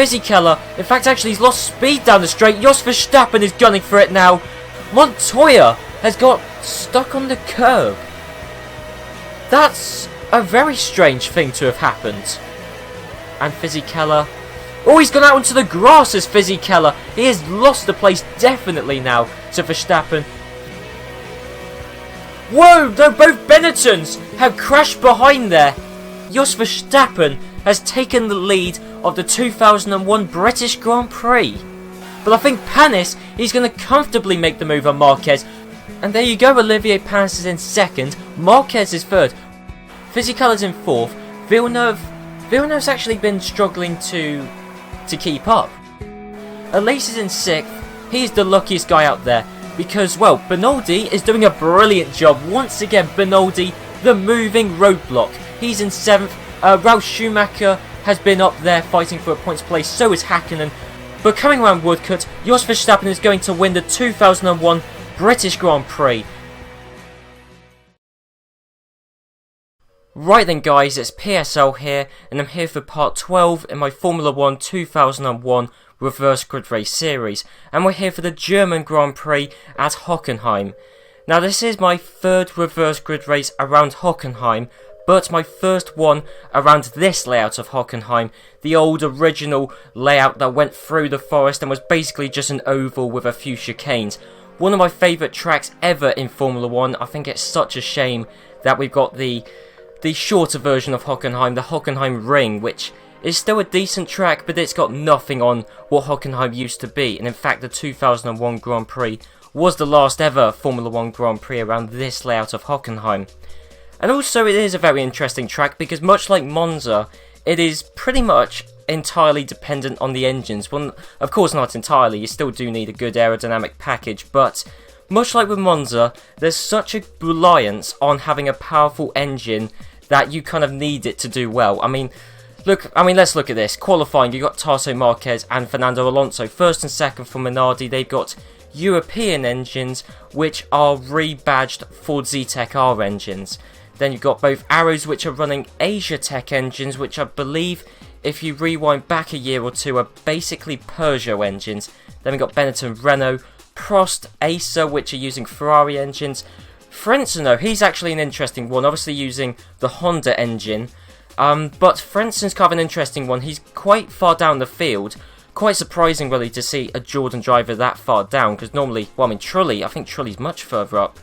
Fisichella, in fact actually he's lost speed down the straight. Jos Verstappen is gunning for it now. Montoya has got stuck on the curb. That's a very strange thing to have happened. And Fisichella, oh, he's gone out into the grass as Fisichella. He has lost the place definitely now to Verstappen. Whoa, no, both Benettons have crashed behind there. Jos Verstappen has taken the lead of the 2001 British Grand Prix. But I think Panis, he's going to comfortably make the move on Marquez. And there you go, Olivier Panis is in second, Marquez is third, Fisichella's in fourth, Villeneuve's actually been struggling to keep up. Elise is in sixth, he's the luckiest guy out there, because, well, Benoldi is doing a brilliant job. Once again, Benoldi, the moving roadblock. He's in seventh, Ralf Schumacher has been up there fighting for a points place, so is Hakkinen. But coming around Woodcote, Jos Verstappen is going to win the 2001 British Grand Prix. Right then guys, it's PSL here, and I'm here for part 12 in my Formula 1 2001 Reverse Grid Race series, and we're here for the German Grand Prix at Hockenheim. Now this is my third Reverse Grid Race around Hockenheim, but my first one around this layout of Hockenheim, the old original layout that went through the forest and was basically just an oval with a few chicanes. One of my favourite tracks ever in Formula 1. I think it's such a shame that we've got the shorter version of Hockenheim, the Hockenheim Ring, which is still a decent track, but it's got nothing on what Hockenheim used to be. And in fact, the 2001 Grand Prix was the last ever Formula 1 Grand Prix around this layout of Hockenheim. And also it is a very interesting track because much like Monza, it is pretty much entirely dependent on the engines. Well, of course not entirely, you still do need a good aerodynamic package, but much like with Monza, there's such a reliance on having a powerful engine that you kind of need it to do well. I mean, let's look at this. Qualifying, you got Tarso Marquez and Fernando Alonso. First and second for Minardi, they've got European engines, which are rebadged Ford Zetec R engines. Then you've got both Arrows, which are running Asia Tech engines, which I believe, if you rewind back a year or two, are basically Peugeot engines. Then we've got Benetton Renault, Prost, Acer, which are using Ferrari engines. Frentzen, he's actually an interesting one, obviously using the Honda engine. But Frenzen's kind of an interesting one. He's quite far down the field. Quite surprising, really, to see a Jordan driver that far down, because normally, well, I mean, Trulli, I think Trulli's much further up.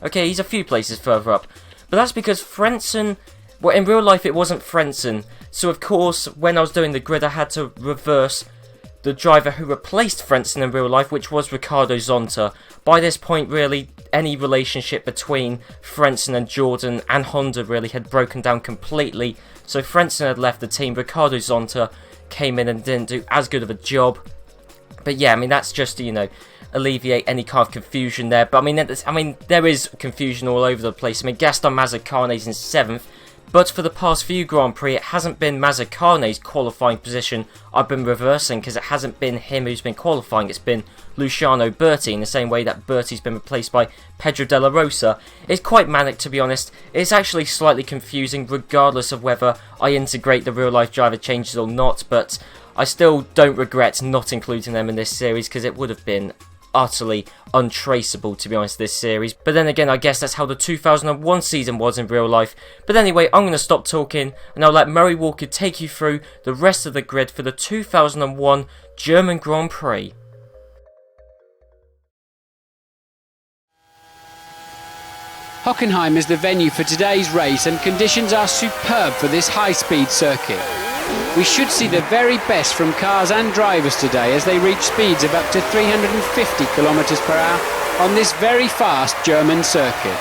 Okay, he's a few places further up. But that's because Frentzen, well, in real life it wasn't Frentzen. So, of course, when I was doing the grid, I had to reverse the driver who replaced Frentzen in real life, which was Ricardo Zonta. By this point, really, any relationship between Frentzen and Jordan and Honda really had broken down completely. So Frentzen had left the team, Ricardo Zonta came in and didn't do as good of a job. But yeah, I mean, that's just to, you know, alleviate any kind of confusion there. But I mean, there is confusion all over the place. I mean, Gaston Mazzucane's in 7th. But for the past few Grand Prix, it hasn't been Mazzucane's qualifying position I've been reversing, because it hasn't been him who's been qualifying, it's been Luciano Berti, in the same way that Berti's been replaced by Pedro Della Rosa. It's quite manic, to be honest. It's actually slightly confusing, regardless of whether I integrate the real-life driver changes or not, but I still don't regret not including them in this series, because it would have been utterly untraceable, to be honest, this series. But then again, I guess that's how the 2001 season was in real life. But anyway, I'm going to stop talking and I'll let Murray Walker take you through the rest of the grid for the 2001 German Grand Prix. Hockenheim is the venue for today's race and conditions are superb for this high-speed circuit. We should see the very best from cars and drivers today as they reach speeds of up to 350 km per hour on this very fast German circuit.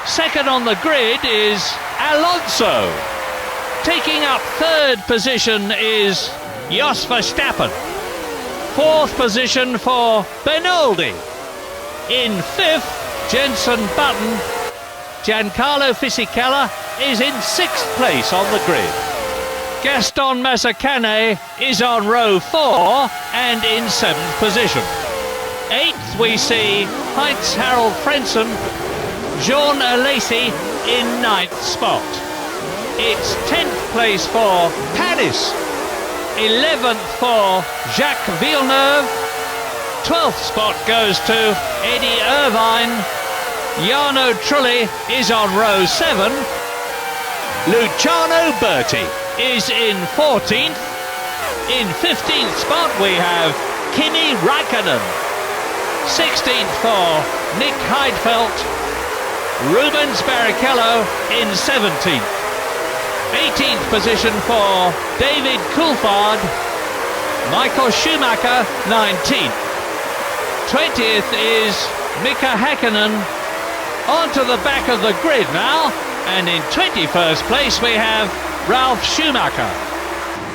Second on the grid is Alonso. Taking up third position is Jos Verstappen. Fourth position for Benoldi. In fifth, Jenson Button. Giancarlo Fisichella is in 6th place on the grid. Gaston Mazzucane is on row 4 and in 7th position. 8th we see Heinz-Harald Frentzen, Jean Alesi in 9th spot. It's 10th place for Panis, 11th for Jacques Villeneuve, 12th spot goes to Eddie Irvine, Jarno Trulli is on row 7, Luciano Berti is in 14th, in 15th spot we have Kimi Räikkönen, 16th for Nick Heidfeld, Rubens Barrichello in 17th, 18th position for David Coulthard, Michael Schumacher 19th, 20th is Mika Häkkinen, onto the back of the grid now, and in 21st place we have Ralf Schumacher.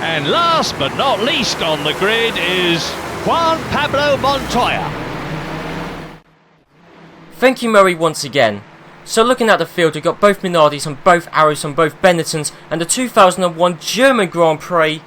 And last but not least on the grid is Juan Pablo Montoya. Thank you, Murray, once again. So looking at the field, we've got both Minardis and both Arrows from both Benettons, and the 2001 German Grand Prix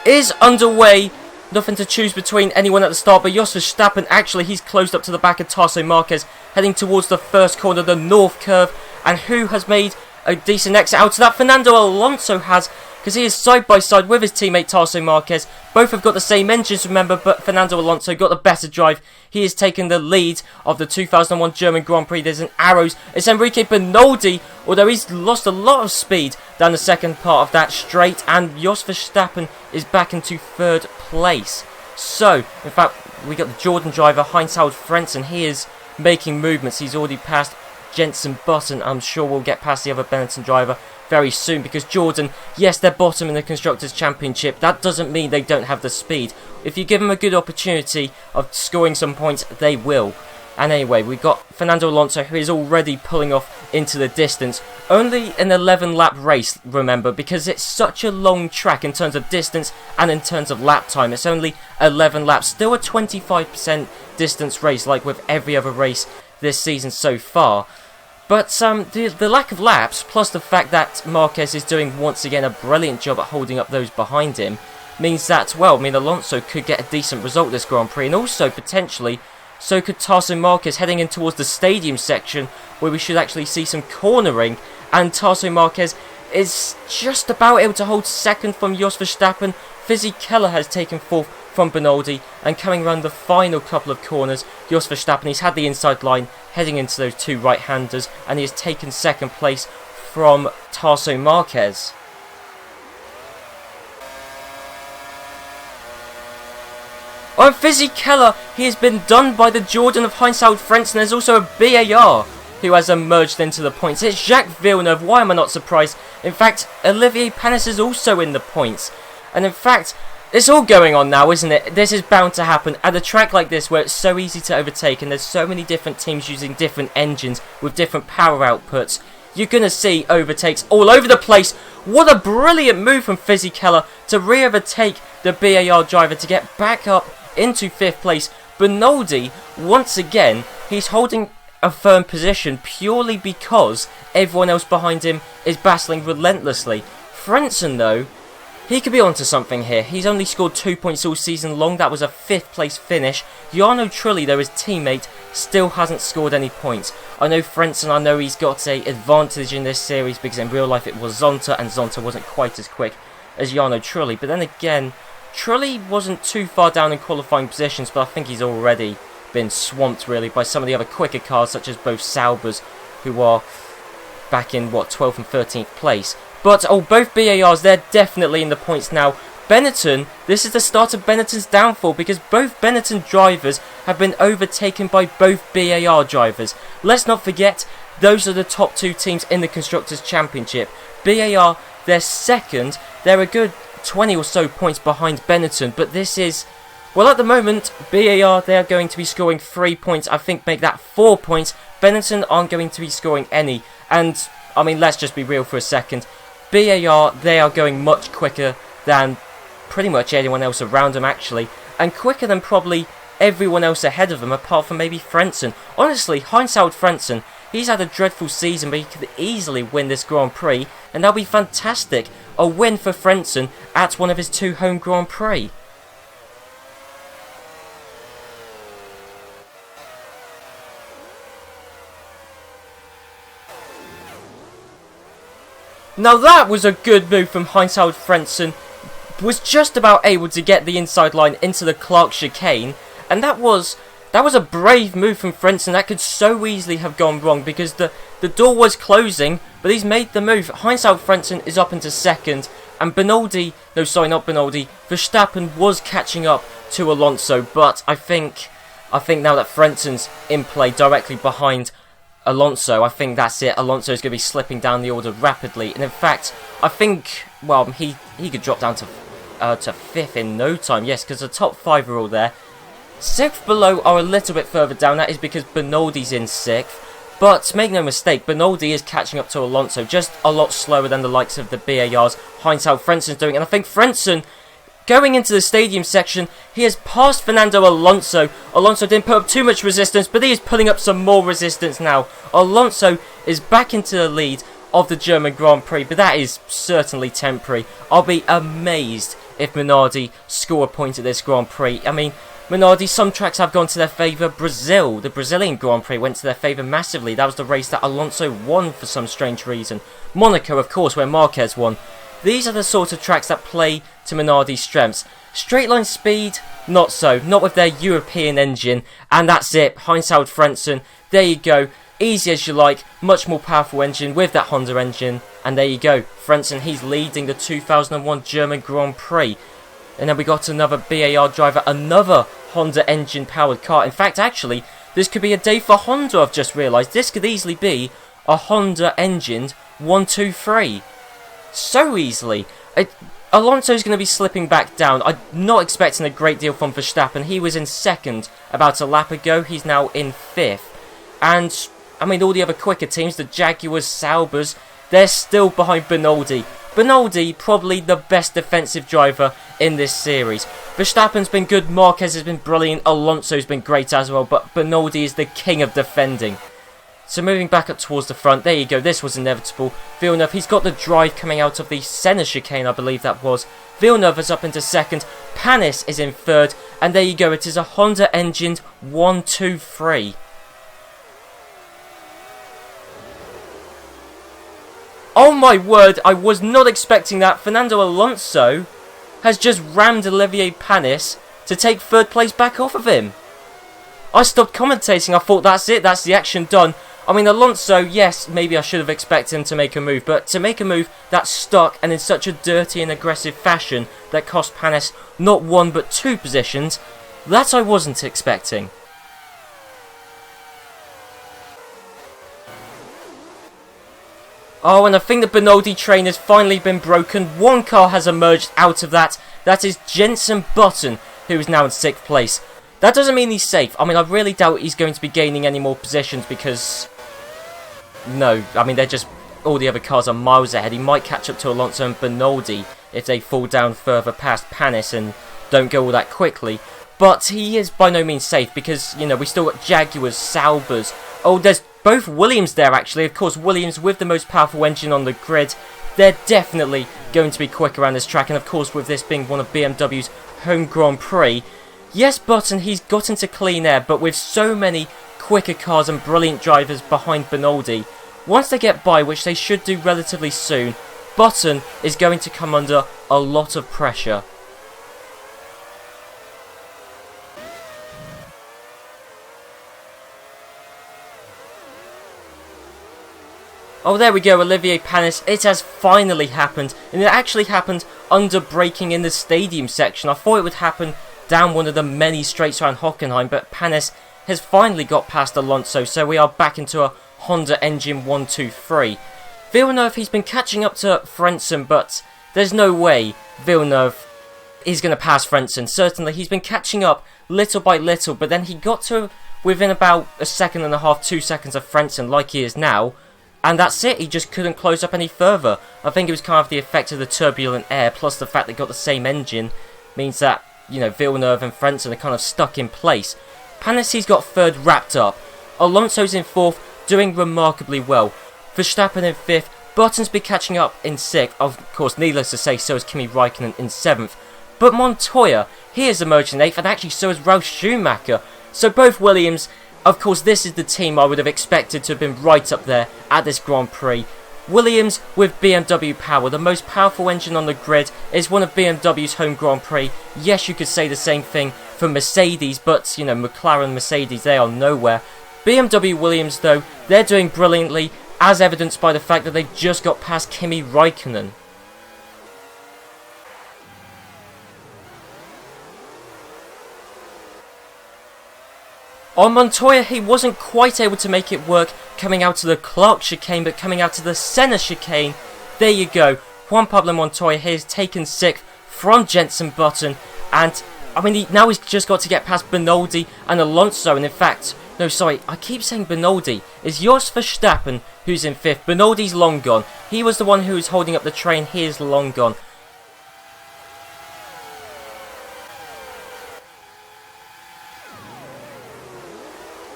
is underway. Nothing to choose between anyone at the start, but Jos Verstappen, actually, he's closed up to the back of Tarso Marquez, heading towards the first corner, the north curve. And who has made a decent exit out of that? Fernando Alonso has, because he is side by side with his teammate Tarso Marquez. Both have got the same engines, remember, but Fernando Alonso got the better drive. He has taken the lead of the 2001 German Grand Prix. There's an Arrows. It's Enrique Bernoldi, although he's lost a lot of speed down the second part of that straight. And Jos Verstappen is back into third place. So, in fact, we got the Jordan driver, Heinz-Harald Frentzen. He is making movements. He's already passed Jenson Button. I'm sure we'll get past the other Benetton driver very soon, because Jordan, yes, they're bottom in the Constructors' Championship. That doesn't mean they don't have the speed. If you give them a good opportunity of scoring some points, they will. And anyway, we've got Fernando Alonso, who is already pulling off into the distance. Only an 11-lap race, remember, because it's such a long track in terms of distance and in terms of lap time. It's only 11 laps, still a 25% distance race, like with every other race this season so far. But the lack of laps, plus the fact that Marquez is doing once again a brilliant job at holding up those behind him, means that, well, I mean, Alonso could get a decent result this Grand Prix, and also potentially so could Tarso Marquez, heading in towards the stadium section, where we should actually see some cornering, and Tarso Marquez is just about able to hold second from Jos Verstappen. Fizzy Keller has taken fourth from Bernoldi, and coming around the final couple of corners, Jos Verstappen, he's had the inside line, heading into those two right-handers, and he has taken second place from Tarso Marquez. On Fizzy Keller, he has been done by the Jordan of Heinz-Harald Frentzen. There's also a BAR who has emerged into the points. It's Jacques Villeneuve. Why am I not surprised? In fact, Olivier Panis is also in the points. And in fact, it's all going on now, isn't it? This is bound to happen at a track like this, where it's so easy to overtake, and there's so many different teams using different engines with different power outputs. You're going to see overtakes all over the place. What a brilliant move from Fizzy Keller to re-overtake the BAR driver to get back up into 5th place. Bernoldi, once again, he's holding a firm position purely because everyone else behind him is battling relentlessly. Frentzen, though, he could be onto something here. He's only scored 2 points all season long. That was a 5th place finish. Jarno Trulli, though, his teammate, still hasn't scored any points. I know Frentzen, I know he's got an advantage in this series because in real life it was Zonta, and Zonta wasn't quite as quick as Jarno Trulli. But then again, Trulli wasn't too far down in qualifying positions, but I think he's already been swamped really by some of the other quicker cars, such as both Saubers, who are back in 12th and 13th place. But both BARs, they're definitely in the points now. Benetton, this is the start of Benetton's downfall, because both Benetton drivers have been overtaken by both BAR drivers. Let's not forget, those are the top two teams in the Constructors' Championship. BAR, they're second. They're a good 20 or so points behind Benetton, but this is, well, at the moment, BAR, they are going to be scoring 3 points. I think make that 4 points. Benetton aren't going to be scoring any. And, I mean, let's just be real for a second. BAR, they are going much quicker than pretty much anyone else around them, actually. And quicker than probably everyone else ahead of them, apart from maybe Frentzen. Honestly, Heinz-Harald Frentzen, he's had a dreadful season, but he could easily win this Grand Prix, and that'll be fantastic. A win for Frentzen at one of his 2 home Grand Prix. Now that was a good move from Heinz-Harald Frentzen. Was just about able to get the inside line into the Clark chicane, and that was a brave move from Frentzen. That could so easily have gone wrong because the door was closing, but he's made the move. Heinz-Harald Frentzen is up into second, and Verstappen was catching up to Alonso, but I think now that Frentzen's in play directly behind Alonso, I think that's it. Alonso is going to be slipping down the order rapidly, and in fact, I think, well, he could drop down to fifth in no time. Yes, because the top 5 are all there. 6th below are a little bit further down. That is because Bernoldi's in 6th. But make no mistake, Bernoldi is catching up to Alonso, just a lot slower than the likes of the BARs Heinz-Harald Frenzen's doing. And I think Frentzen, going into the stadium section, he has passed Fernando Alonso. Alonso didn't put up too much resistance, but he is putting up some more resistance now. Alonso is back into the lead of the German Grand Prix, but that is certainly temporary. I'll be amazed if Minardi score a point at this Grand Prix. I mean, Minardi, some tracks have gone to their favour. Brazil, the Brazilian Grand Prix, went to their favour massively. That was the race that Alonso won for some strange reason. Monaco, of course, where Marquez won. These are the sort of tracks that play to Minardi's strengths. Straight line speed, not so. Not with their European engine. And that's it. Heinz-Harald Frentzen, there you go. Easy as you like, much more powerful engine with that Honda engine. And there you go. Frentzen, he's leading the 2001 German Grand Prix. And then we got another BAR driver, another Honda engine powered car. In fact, actually, this could be a day for Honda, I've just realised. This could easily be a Honda engined 1-2-3. So easily. Alonso's going to be slipping back down. I'm not expecting a great deal from Verstappen. He was in 2nd about a lap ago. He's now in 5th. And, I mean, all the other quicker teams, the Jaguars, Saubers, they're still behind Bernoldi. Bernoldi, probably the best defensive driver in this series. Verstappen's been good, Marquez has been brilliant, Alonso's been great as well, but Bernoldi is the king of defending. So moving back up towards the front, there you go, this was inevitable. Villeneuve, he's got the drive coming out of the Senna chicane, I believe that was. Villeneuve is up into 2nd, Panis is in 3rd, and there you go, it is a Honda engined 1-2-3. Oh my word, I was not expecting that. Fernando Alonso has just rammed Olivier Panis to take 3rd place back off of him. I stopped commentating, I thought that's it, that's the action done. I mean, Alonso, yes, maybe I should have expected him to make a move, but to make a move that stuck and in such a dirty and aggressive fashion that cost Panis not 1 but 2 positions, that I wasn't expecting. Oh, and I think the Bernoldi train has finally been broken. One car has emerged out of that. That is Jenson Button, who is now in 6th place. That doesn't mean he's safe. I mean, I really doubt he's going to be gaining any more positions because... No, I mean, they're just... All the other cars are miles ahead. He might catch up to Alonso and Bernoldi if they fall down further past Panis and don't go all that quickly. But he is by no means safe because, you know, we still got Jaguars, Saubers. Oh, there's both Williams there, actually. Of course, Williams with the most powerful engine on the grid. They're definitely going to be quick around this track. And, of course, with this being one of BMW's home Grand Prix. Yes, Button, he's got into clean air. But with so many quicker cars and brilliant drivers behind Bernoldi, once they get by, which they should do relatively soon, Button is going to come under a lot of pressure. Oh, there we go, Olivier Panis. It has finally happened. And it actually happened under braking in the stadium section. I thought it would happen down one of the many straights around Hockenheim, but Panis has finally got past Alonso, so we are back into a Honda engine 1-2-3. Villeneuve, he's been catching up to Frentzen, but there's no way Villeneuve is going to pass Frentzen. Certainly, he's been catching up little by little, but then he got to within about 1.5 seconds, 2 seconds of Frentzen, like he is now. And that's it, he just couldn't close up any further. I think it was kind of the effect of the turbulent air, plus the fact they got the same engine, means that, you know, Villeneuve and Frentzen are kind of stuck in place. Panis, he's got 3rd wrapped up. Alonso's in 4th, doing remarkably well. Verstappen in 5th, Button's been catching up in 6th. Of course, needless to say, so is Kimi Raikkonen in 7th. But Montoya, he has emerged in 8th, and actually so is Ralf Schumacher. So both Williams... Of course, this is the team I would have expected to have been right up there at this Grand Prix. Williams with BMW power, the most powerful engine on the grid, is one of BMW's home Grand Prix. Yes, you could say the same thing for Mercedes, but, you know, McLaren, Mercedes, they are nowhere. BMW Williams, though, they're doing brilliantly, as evidenced by the fact that they just got past Kimi Raikkonen. On Montoya, he wasn't quite able to make it work coming out to the Clark chicane, but coming out to the Senna chicane, there you go. Juan Pablo Montoya here is taken 6th from Jenson Button, and I mean, now he's just got to get past Benoldi and Alonso, and in fact, no, sorry, I keep saying Benoldi. It's Jos Verstappen who's in 5th. Benoldi's long gone. He was the one who was holding up the train. He is long gone.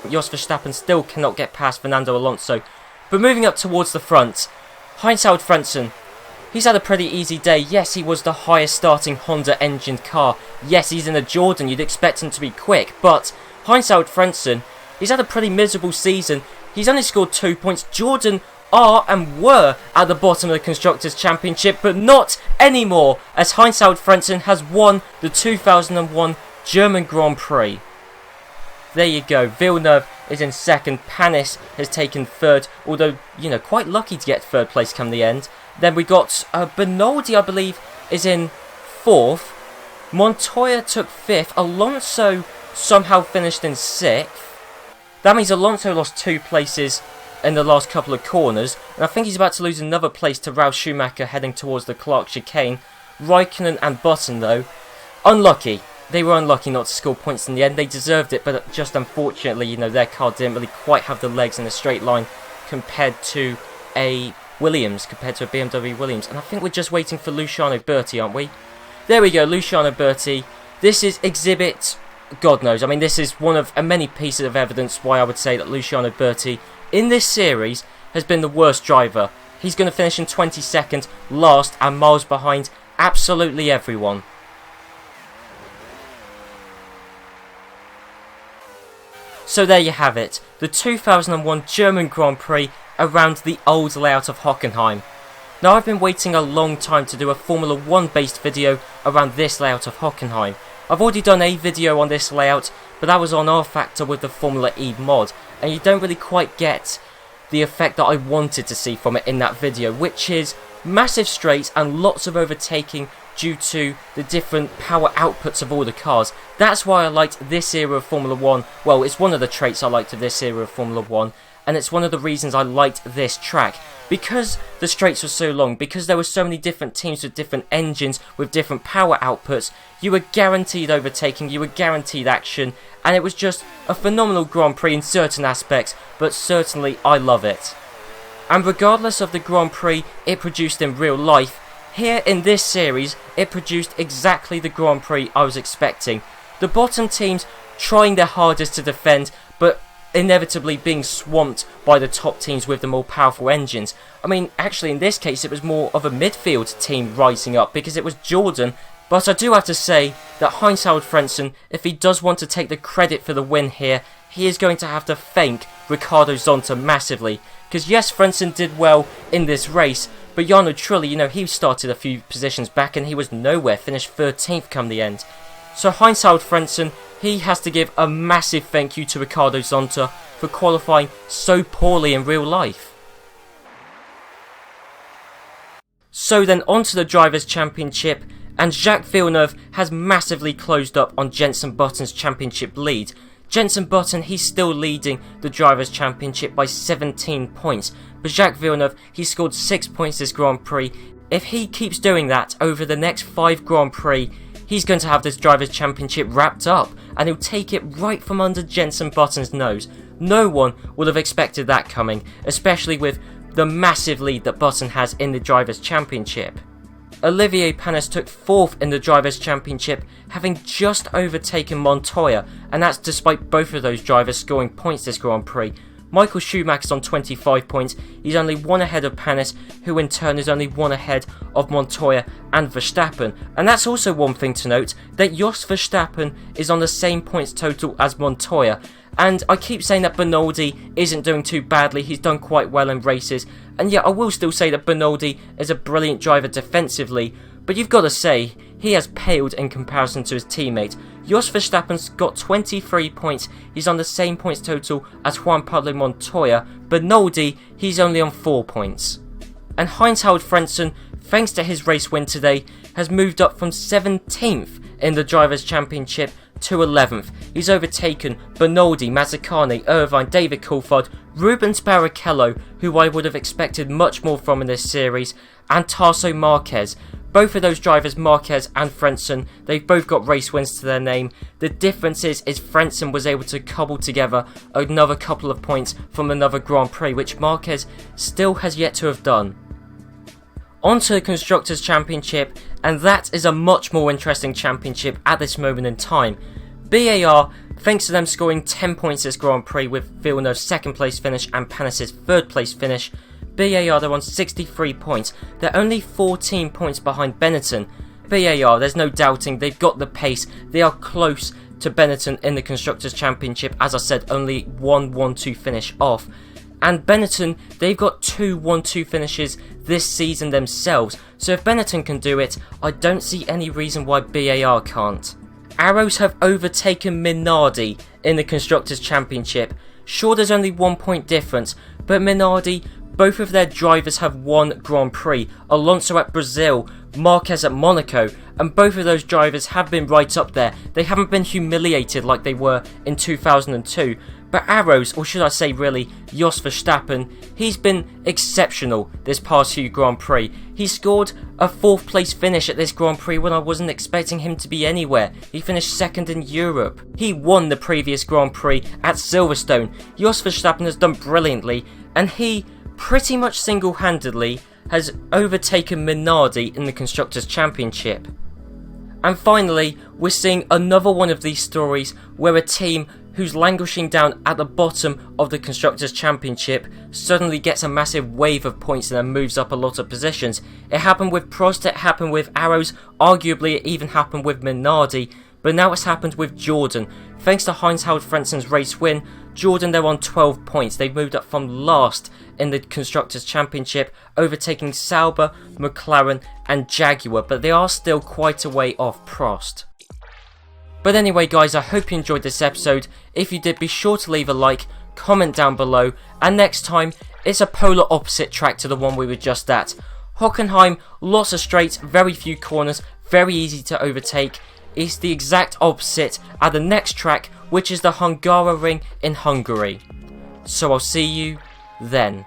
Jos Verstappen still cannot get past Fernando Alonso. But moving up towards the front, Heinz-Harald Frentzen, he's had a pretty easy day. Yes, he was the highest starting Honda engined car. Yes, he's in a Jordan, you'd expect him to be quick. But Heinz-Harald Frentzen, he's had a pretty miserable season. He's only scored 2 points. Jordan are and were at the bottom of the Constructors' Championship, but not anymore, as Heinz-Harald Frentzen has won the 2001 German Grand Prix. There you go, Villeneuve is in 2nd, Panis has taken 3rd, although, you know, quite lucky to get 3rd place come the end. Then we got Benoldi, I believe, is in 4th, Montoya took 5th, Alonso somehow finished in 6th. That means Alonso lost 2 places in the last couple of corners, and I think he's about to lose another place to Ralf Schumacher heading towards the Clark chicane. Raikkonen and Button, though, unlucky. They were unlucky not to score points in the end. They deserved it, but just unfortunately, you know, their car didn't really quite have the legs in a straight line compared to a Williams, compared to a BMW Williams. And I think we're just waiting for Luciano Berti, aren't we? There we go, Luciano Berti. This is exhibit, God knows. I mean, this is one of many pieces of evidence why I would say that Luciano Berti in this series has been the worst driver. He's going to finish in 22nd, last, and miles behind absolutely everyone. So there you have it, the 2001 German Grand Prix around the old layout of Hockenheim. Now I've been waiting a long time to do a Formula 1 based video around this layout of Hockenheim. I've already done a video on this layout, but that was on R-Factor with the Formula E mod, and you don't really quite get the effect that I wanted to see from it in that video, which is massive straights and lots of overtaking due to the different power outputs of all the cars. That's why I liked this era of Formula 1. Well, it's one of the traits I liked of this era of Formula 1, and it's one of the reasons I liked this track. Because the straights were so long, because there were so many different teams with different engines, with different power outputs, you were guaranteed overtaking, you were guaranteed action, and it was just a phenomenal Grand Prix in certain aspects, but certainly I love it. And regardless of the Grand Prix it produced in real life, here in this series, it produced exactly the Grand Prix I was expecting. The bottom teams trying their hardest to defend, but inevitably being swamped by the top teams with the more powerful engines. I mean, actually in this case it was more of a midfield team rising up because it was Jordan, but I do have to say that Heinz-Harald Frentzen, if he does want to take the credit for the win here, he is going to have to thank Riccardo Zonta massively. Because yes, Frentzen did well in this race, but Jarno Trulli, you know, he started a few positions back and he was nowhere, finished 13th come the end. So Heinz-Harald Frentzen, he has to give a massive thank you to Riccardo Zonta for qualifying so poorly in real life. So then on to the Drivers' Championship, and Jacques Villeneuve has massively closed up on Jenson Button's championship lead. Jenson Button, he's still leading the Drivers' Championship by 17 points, but Jacques Villeneuve, he scored 6 points this Grand Prix. If he keeps doing that over the next 5 Grand Prix, he's going to have this Drivers' Championship wrapped up, and he'll take it right from under Jenson Button's nose. No one would have expected that coming, especially with the massive lead that Button has in the Drivers' Championship. Olivier Panis took 4th in the Drivers' Championship, having just overtaken Montoya, and that's despite both of those drivers scoring points this Grand Prix. Michael Schumacher's on 25 points. He's only 1 ahead of Panis, who in turn is only 1 ahead of Montoya and Verstappen. And that's also one thing to note, that Jos Verstappen is on the same points total as Montoya. And I keep saying that Bernoldi isn't doing too badly, he's done quite well in races. And yet I will still say that Bernoldi is a brilliant driver defensively. But you've got to say, he has paled in comparison to his teammate. Jos Verstappen's got 23 points, he's on the same points total as Juan Pablo Montoya. Bernoldi, he's only on 4 points. And Heinz-Harald Frentzen, thanks to his race win today, has moved up from 17th in the Drivers' Championship to 11th. He's overtaken Bernoldi, Mazzacane, Irvine, David Coulthard, Rubens Barrichello, who I would have expected much more from in this series, and Tarso Marquez. Both of those drivers, Marquez and Frentzen, they've both got race wins to their name. The difference is Frentzen was able to cobble together another couple of points from another Grand Prix, which Marquez still has yet to have done. On to the Constructors' Championship, and that is a much more interesting championship at this moment in time. BAR, thanks to them scoring 10 points this Grand Prix with Villeneuve's 2nd place finish and Panis' 3rd place finish, BAR, they're on 63 points. They're only 14 points behind Benetton. BAR, there's no doubting, they've got the pace. They are close to Benetton in the Constructors' Championship. As I said, only 1-1-2 finish off. And Benetton, they've got 2 1-2 finishes this season themselves. So if Benetton can do it, I don't see any reason why BAR can't. Arrows have overtaken Minardi in the Constructors' Championship. Sure, there's only 1 point difference, but Minardi, both of their drivers have won Grand Prix. Alonso at Brazil, Marquez at Monaco, and both of those drivers have been right up there. They haven't been humiliated like they were in 2002. But Arrows, or should I say really, Jos Verstappen, he's been exceptional this past few Grand Prix. He scored a 4th place finish at this Grand Prix when I wasn't expecting him to be anywhere. He finished 2nd in Europe. He won the previous Grand Prix at Silverstone. Jos Verstappen has done brilliantly, and he pretty much single-handedly has overtaken Minardi in the Constructors' Championship. And finally, we're seeing another one of these stories where a team who's languishing down at the bottom of the Constructors' Championship suddenly gets a massive wave of points and then moves up a lot of positions. It happened with Prost, it happened with Arrows, arguably it even happened with Minardi, but now it's happened with Jordan. Thanks to Heinz-Harald Frentzen's race win, Jordan, they're on 12 points. They've moved up from last in the Constructors' Championship, overtaking Sauber, McLaren and Jaguar, but they are still quite a way off Prost. But anyway guys, I hope you enjoyed this episode. If you did, be sure to leave a like, comment down below, and next time, it's a polar opposite track to the one we were just at. Hockenheim, lots of straights, very few corners, very easy to overtake. It's the exact opposite at the next track, which is the Hungaroring in Hungary. So I'll see you then.